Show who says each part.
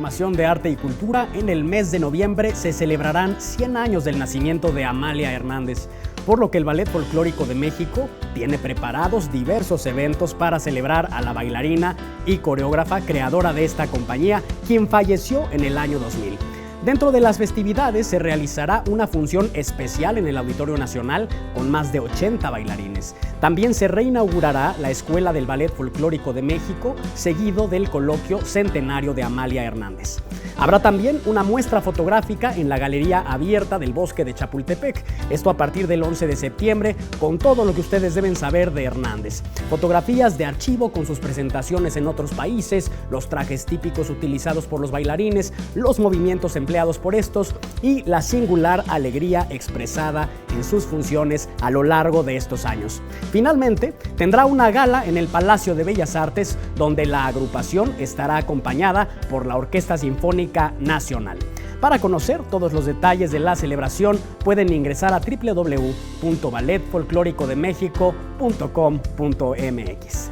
Speaker 1: información de arte y cultura. En el mes de noviembre se celebrarán 100 años del nacimiento de Amalia Hernández, por lo que el Ballet Folclórico de México tiene preparados diversos eventos para celebrar a la bailarina y coreógrafa creadora de esta compañía, quien falleció en el año 2000. Dentro de las festividades se realizará una función especial en el Auditorio Nacional con más de 80 bailarines. También se reinaugurará la Escuela del Ballet Folclórico de México, seguido del coloquio centenario de Amalia Hernández. Habrá también una muestra fotográfica en la Galería Abierta del Bosque de Chapultepec, esto a partir del 11 de septiembre, con todo lo que ustedes deben saber de Hernández. Fotografías de archivo con sus presentaciones en otros países, los trajes típicos utilizados por los bailarines, los movimientos empleados por estos y la singular alegría expresada en sus funciones a lo largo de estos años. Finalmente, tendrá una gala en el Palacio de Bellas Artes, donde la agrupación estará acompañada por la Orquesta Sinfónica Nacional. Para conocer todos los detalles de la celebración, pueden ingresar a www.balletfolcloricodemexico.com.mx.